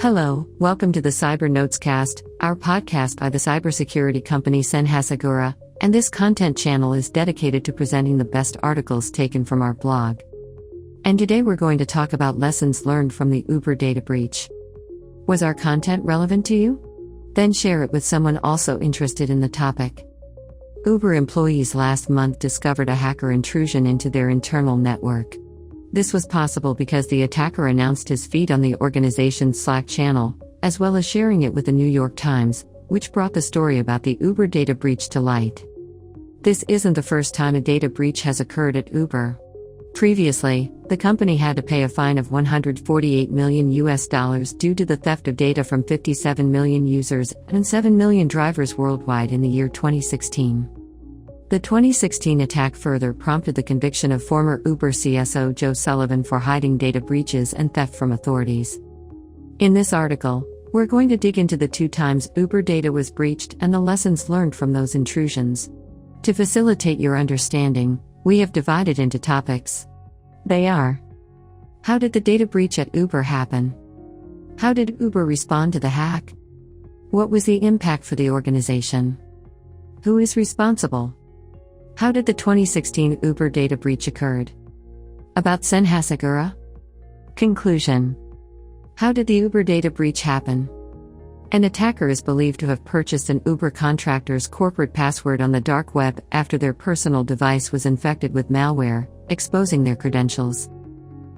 Hello, welcome to the Cyber Notes Cast, our podcast by the cybersecurity company Senhasegura, and this content channel is dedicated to presenting the best articles taken from our blog. And today we're going to talk about lessons learned from the Uber data breach. Was our content relevant to you? Then share it with someone also interested in the topic. Uber employees last month discovered a hacker intrusion into their internal network. This was possible because the attacker announced his feed on the organization's Slack channel, as well as sharing it with the New York Times, which brought the story about the Uber data breach to light. This isn't the first time a data breach has occurred at Uber. Previously, the company had to pay a fine of $148 million due to the theft of data from 57 million users and 7 million drivers worldwide in the year 2016. The 2016 attack further prompted the conviction of former Uber CSO Joe Sullivan for hiding data breaches and theft from authorities. In this article, we're going to dig into the 2 times Uber data was breached and the lessons learned from those intrusions. To facilitate your understanding, we have divided into topics. They are: how did the data breach at Uber happen? How did Uber respond to the hack? What was the impact for the organization? Who is responsible? How did the 2016 Uber data breach occurred? About Senhasegura? Conclusion: how did the Uber data breach happen? An attacker is believed to have purchased an Uber contractor's corporate password on the dark web after their personal device was infected with malware, exposing their credentials.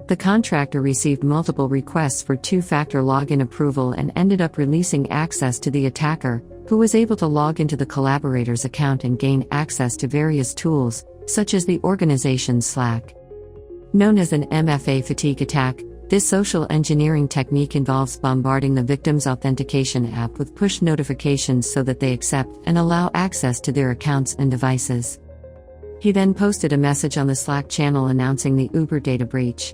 The contractor received multiple requests for two-factor login approval and ended up releasing access to the attacker, who was able to log into the collaborator's account and gain access to various tools, such as the organization's Slack. Known as an MFA fatigue attack, this social engineering technique involves bombarding the victim's authentication app with push notifications so that they accept and allow access to their accounts and devices. He then posted a message on the Slack channel announcing the Uber data breach.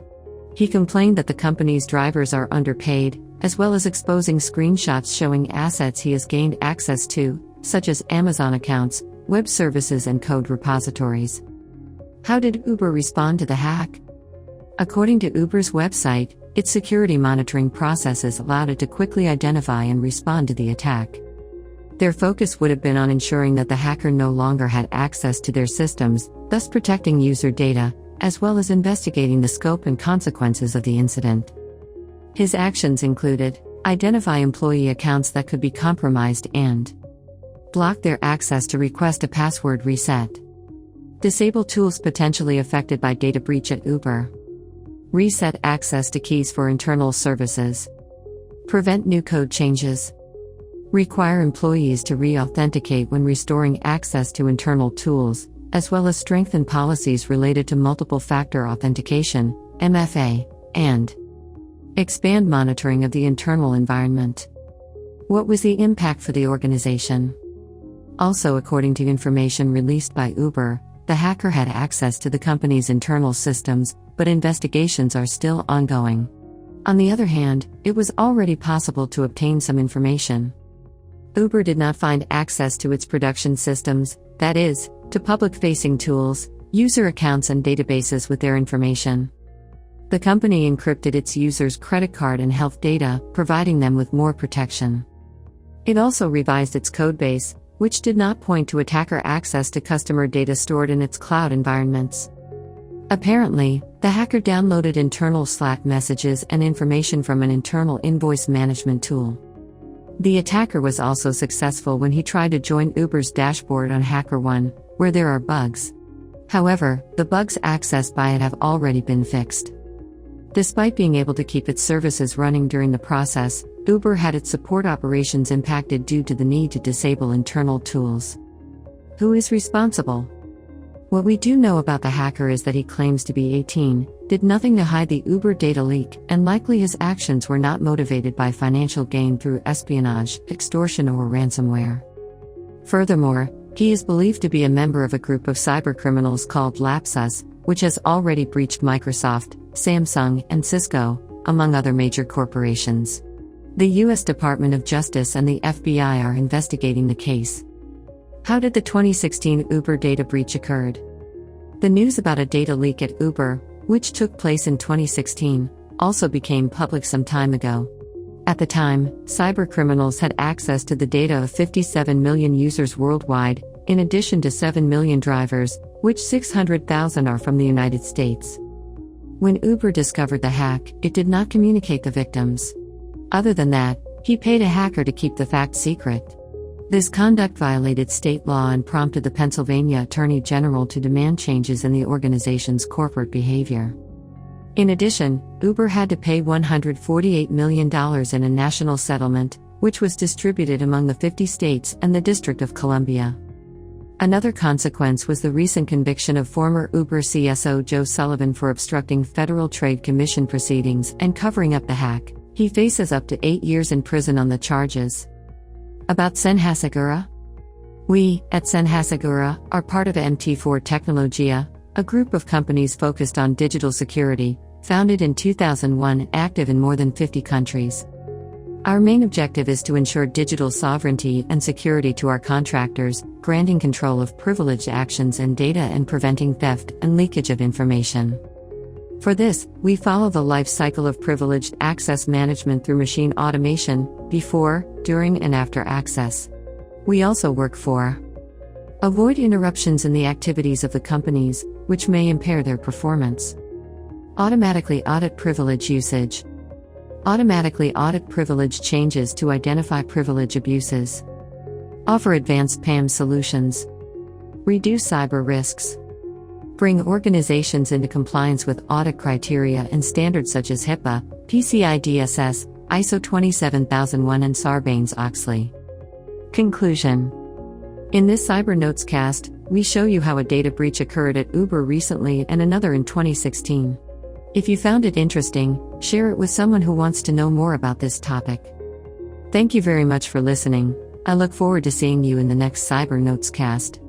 He complained that the company's drivers are underpaid, as well as exposing screenshots showing assets he has gained access to, such as Amazon accounts, web services and code repositories. How did Uber respond to the hack? According to Uber's website, its security monitoring processes allowed it to quickly identify and respond to the attack. Their focus would have been on ensuring that the hacker no longer had access to their systems, thus protecting user data, as well as investigating the scope and consequences of the incident. His actions included: identify employee accounts that could be compromised and block their access to request a password reset, disable tools potentially affected by data breach at Uber, reset access to keys for internal services, prevent new code changes, require employees to re-authenticate when restoring access to internal tools, as well as strengthen policies related to multiple factor authentication, MFA, and expand monitoring of the internal environment. What was the impact for the organization? Also, according to information released by Uber, the hacker had access to the company's internal systems, but investigations are still ongoing. On the other hand, it was already possible to obtain some information. Uber did not find access to its production systems, that is, to public-facing tools, user accounts and databases with their information. The company encrypted its users' credit card and health data, providing them with more protection. It also revised its codebase, which did not point to attacker access to customer data stored in its cloud environments. Apparently, the hacker downloaded internal Slack messages and information from an internal invoice management tool. The attacker was also successful when he tried to join Uber's dashboard on HackerOne, where there are bugs. However, the bugs accessed by it have already been fixed. Despite being able to keep its services running during the process, Uber had its support operations impacted due to the need to disable internal tools. Who is responsible? What we do know about the hacker is that he claims to be 18, did nothing to hide the Uber data leak, and likely his actions were not motivated by financial gain through espionage, extortion or ransomware. Furthermore, he is believed to be a member of a group of cybercriminals called Lapsus, which has already breached Microsoft, Samsung, and Cisco, among other major corporations. The U.S. Department of Justice and the FBI are investigating the case. How did the 2016 Uber data breach occurred? The news about a data leak at Uber, which took place in 2016, also became public some time ago. At the time, cybercriminals had access to the data of 57 million users worldwide, in addition to 7 million drivers, which 600,000 are from the United States. When Uber discovered the hack, it did not communicate the victims. Other than that, he paid a hacker to keep the fact secret. This conduct violated state law and prompted the Pennsylvania Attorney General to demand changes in the organization's corporate behavior. In addition, Uber had to pay $148 million in a national settlement, which was distributed among the 50 states and the District of Columbia. Another consequence was the recent conviction of former Uber CSO Joe Sullivan for obstructing Federal Trade Commission proceedings and covering up the hack. He faces up to 8 years in prison on the charges. About Senhasagura? We, at Senhasagura, are part of MT4 Technologia, a group of companies focused on digital security, founded in 2001, active in more than 50 countries. Our main objective is to ensure digital sovereignty and security to our contractors, granting control of privileged actions and data and preventing theft and leakage of information. For this, we follow the life cycle of privileged access management through machine automation, before, during and after access. We also work for avoid interruptions in the activities of the companies, which may impair their performance. Automatically audit privilege usage. Automatically audit privilege changes to identify privilege abuses. Offer advanced PAM solutions. Reduce cyber risks. Bring organizations into compliance with audit criteria and standards such as HIPAA, PCI DSS, ISO 27001 and Sarbanes-Oxley. Conclusion. In this Cyber Notes cast, we show you how a data breach occurred at Uber recently and another in 2016. If you found it interesting, share it with someone who wants to know more about this topic. Thank you very much for listening. I look forward to seeing you in the next Cyber Notes cast.